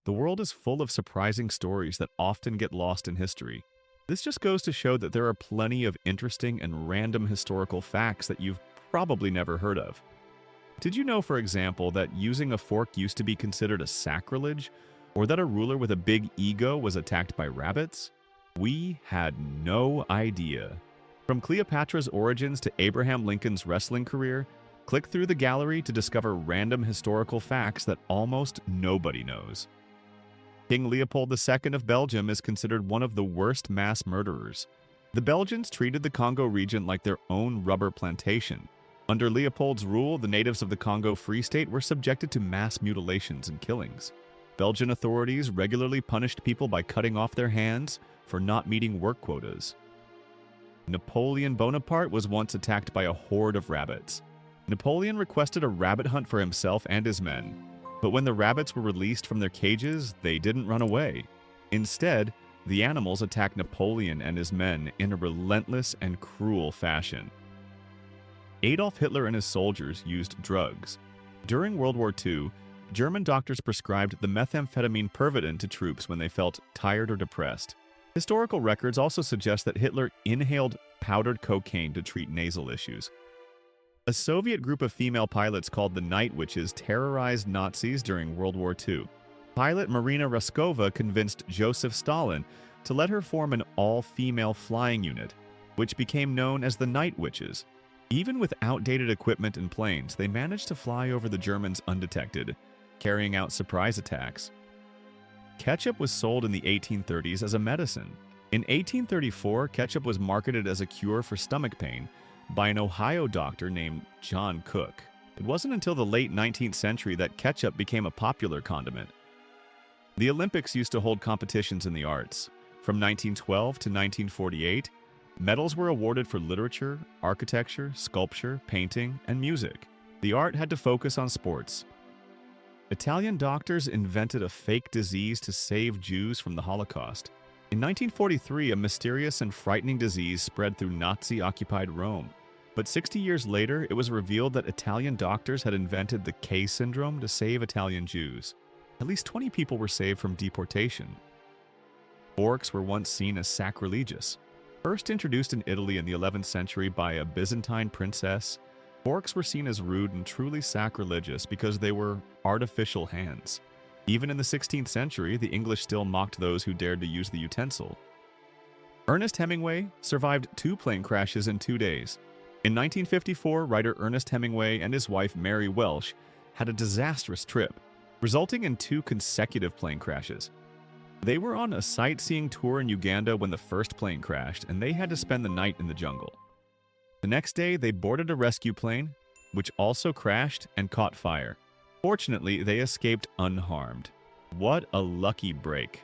The world is full of surprising stories that often get lost in history. This just goes to show that there are plenty of interesting and random historical facts that you've probably never heard of. Did you know, for example, that using a fork used to be considered a sacrilege? Or that a ruler with a big ego was attacked by rabbits? We had no idea. From Cleopatra's origins to Abraham Lincoln's wrestling career, click through the gallery to discover random historical facts that almost nobody knows. King Leopold II of Belgium is considered one of the worst mass murderers. The Belgians treated the Congo region like their own rubber plantation. Under Leopold's rule, the natives of the Congo Free State were subjected to mass mutilations and killings. Belgian authorities regularly punished people by cutting off their hands for not meeting work quotas. Napoleon Bonaparte was once attacked by a horde of rabbits. Napoleon requested a rabbit hunt for himself and his men, but when the rabbits were released from their cages, they didn't run away. Instead, the animals attacked Napoleon and his men in a relentless and cruel fashion. Adolf Hitler and his soldiers used drugs. During World War II, German doctors prescribed the methamphetamine Pervitin to troops when they felt tired or depressed. Historical records also suggest that Hitler inhaled powdered cocaine to treat nasal issues. A Soviet group of female pilots called the Night Witches terrorized Nazis during World War II. Pilot Marina Raskova convinced Joseph Stalin to let her form an all-female flying unit, which became known as the Night Witches. Even with outdated equipment and planes, they managed to fly over the Germans undetected, carrying out surprise attacks. Ketchup was sold in the 1830s as a medicine. In 1834, ketchup was marketed as a cure for stomach pain by an Ohio doctor named John Cook. It wasn't until the late 19th century that ketchup became a popular condiment. The Olympics used to hold competitions in the arts. From 1912 to 1948, medals were awarded for literature, architecture, sculpture, painting, and music. The art had to focus on sports. Italian doctors invented a fake disease to save Jews from the Holocaust. In 1943, a mysterious and frightening disease spread through Nazi-occupied Rome. But 60 years later, it was revealed that Italian doctors had invented the K syndrome to save Italian Jews. At least 20 people were saved from deportation. Forks were once seen as sacrilegious. First introduced in Italy in the 11th century by a Byzantine princess, forks were seen as rude and truly sacrilegious because they were artificial hands. Even in the 16th century, the English still mocked those who dared to use the utensil. Ernest Hemingway survived 2 plane crashes in 2 days. In 1954, writer Ernest Hemingway and his wife Mary Welsh had a disastrous trip, resulting in 2 consecutive plane crashes. They were on a sightseeing tour in Uganda when the first plane crashed, and they had to spend the night in the jungle. The next day, they boarded a rescue plane, which also crashed and caught fire. Fortunately, they escaped unharmed. What a lucky break.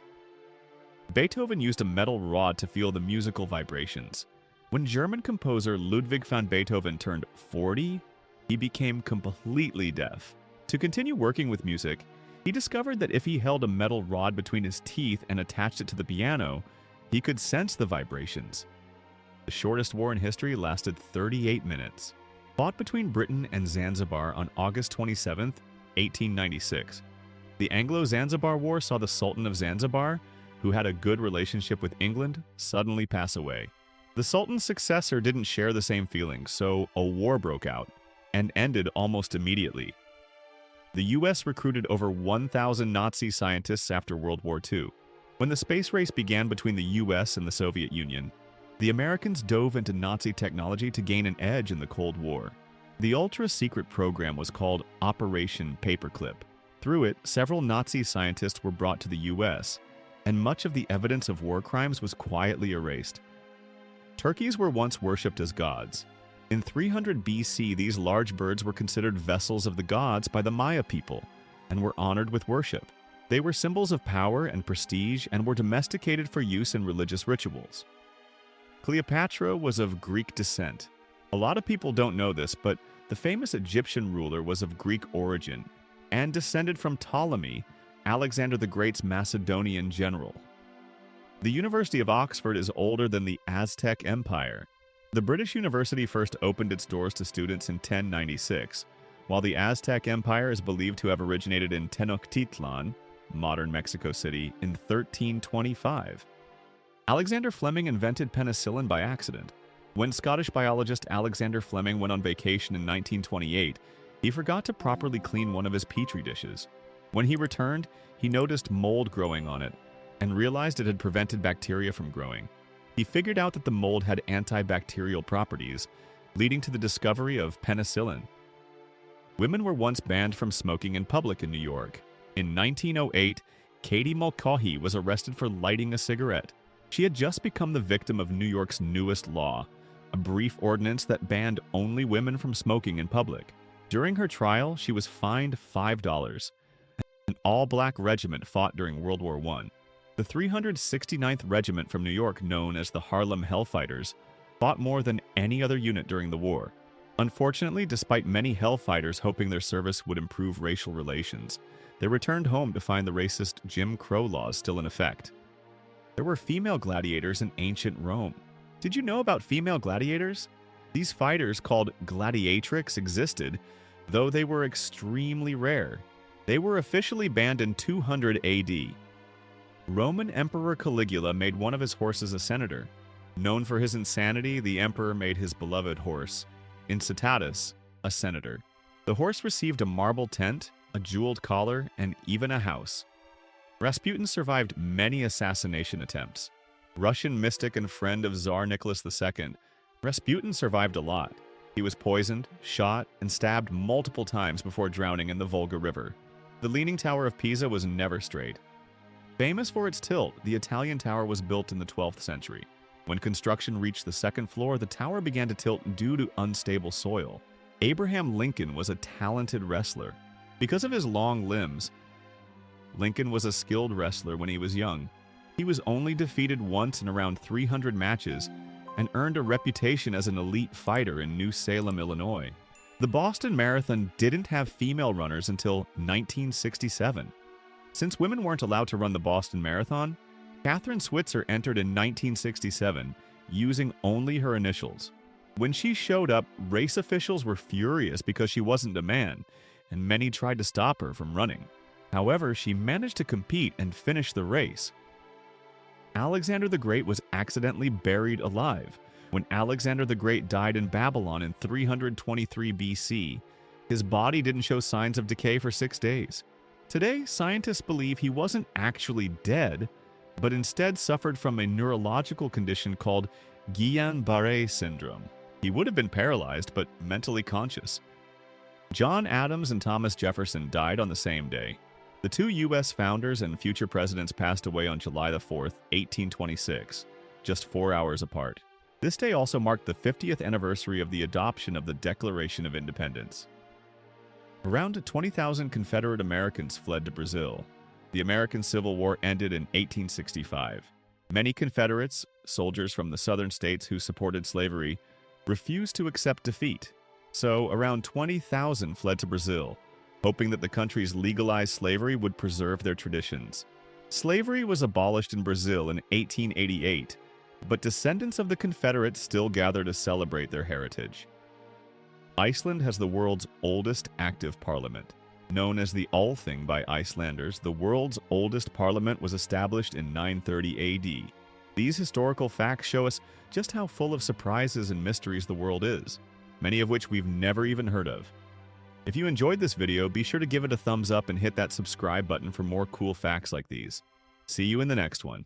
Beethoven used a metal rod to feel the musical vibrations. When German composer Ludwig van Beethoven turned 40, he became completely deaf. To continue working with music, he discovered that if he held a metal rod between his teeth and attached it to the piano, he could sense the vibrations. The shortest war in history lasted 38 minutes. Fought between Britain and Zanzibar on August 27, 1896. The Anglo-Zanzibar War saw the Sultan of Zanzibar, who had a good relationship with England, suddenly pass away. The Sultan's successor didn't share the same feelings, so a war broke out and ended almost immediately. The US recruited over 1,000 Nazi scientists after World War II. When the space race began between the US and the Soviet Union, the Americans dove into Nazi technology to gain an edge in the Cold War. The ultra-secret program was called Operation Paperclip. Through it, several Nazi scientists were brought to the US, and much of the evidence of war crimes was quietly erased. Turkeys were once worshipped as gods. In 300 BC, these large birds were considered vessels of the gods by the Maya people and were honored with worship. They were symbols of power and prestige and were domesticated for use in religious rituals. Cleopatra was of Greek descent. A lot of people don't know this, but the famous Egyptian ruler was of Greek origin and descended from Ptolemy, Alexander the Great's Macedonian general. The University of Oxford is older than the Aztec Empire. The British University first opened its doors to students in 1096. While the Aztec Empire is believed to have originated in Tenochtitlan, modern Mexico City, in 1325. Alexander Fleming invented penicillin by accident. When Scottish biologist Alexander Fleming went on vacation in 1928, he forgot to properly clean one of his petri dishes. When he returned, he noticed mold growing on it and realized it had prevented bacteria from growing. He figured out that the mold had antibacterial properties, leading to the discovery of penicillin. Women were once banned from smoking in public in New York. In 1908, Katie Mulcahy was arrested for lighting a cigarette. She had just become the victim of New York's newest law, a brief ordinance that banned only women from smoking in public. During her trial, she was fined $5. An all-black regiment fought during World War I. The 369th Regiment from New York, known as the Harlem Hellfighters, fought more than any other unit during the war. Unfortunately, despite many Hellfighters hoping their service would improve racial relations, they returned home to find the racist Jim Crow laws still in effect. There were female gladiators in ancient Rome. Did you know about female gladiators? These fighters, called gladiatrix, existed, though they were extremely rare. They were officially banned in 200 AD. Roman Emperor Caligula made one of his horses a senator. Known for his insanity, the emperor made his beloved horse, Incitatus, a senator. The horse received a marble tent, a jeweled collar, and even a house. Rasputin survived many assassination attempts. Russian mystic and friend of Tsar Nicholas II, Rasputin survived a lot. He was poisoned, shot, and stabbed multiple times before drowning in the Volga River. The Leaning Tower of Pisa was never straight. Famous for its tilt, the Italian tower was built in the 12th century. When construction reached the second floor, the tower began to tilt due to unstable soil. Abraham Lincoln was a talented wrestler. Because of his long limbs, Lincoln was a skilled wrestler when he was young. He was only defeated once in around 300 matches and earned a reputation as an elite fighter in New Salem, Illinois. The Boston Marathon didn't have female runners until 1967. Since women weren't allowed to run the Boston Marathon, Catherine Switzer entered in 1967 using only her initials. When she showed up, race officials were furious because she wasn't a man, and many tried to stop her from running. However, she managed to compete and finish the race. Alexander the Great was accidentally buried alive. When Alexander the Great died in Babylon in 323 BC, his body didn't show signs of decay for 6 days. Today, scientists believe he wasn't actually dead, but instead suffered from a neurological condition called Guillain-Barré syndrome. He would have been paralyzed, but mentally conscious. John Adams and Thomas Jefferson died on the same day. The two U.S. founders and future presidents passed away on July 4, 1826, just 4 hours apart. This day also marked the 50th anniversary of the adoption of the Declaration of Independence. Around 20,000 Confederate Americans fled to Brazil. The American Civil War ended in 1865. Many Confederates, soldiers from the southern states who supported slavery, refused to accept defeat. So around 20,000 fled to Brazil, hoping that the country's legalized slavery would preserve their traditions. Slavery was abolished in Brazil in 1888, but descendants of the Confederates still gather to celebrate their heritage. Iceland has the world's oldest active parliament. Known as the Althing by Icelanders, the world's oldest parliament was established in 930 AD. These historical facts show us just how full of surprises and mysteries the world is, many of which we've never even heard of. If you enjoyed this video, be sure to give it a thumbs up and hit that subscribe button for more cool facts like these. See you in the next one.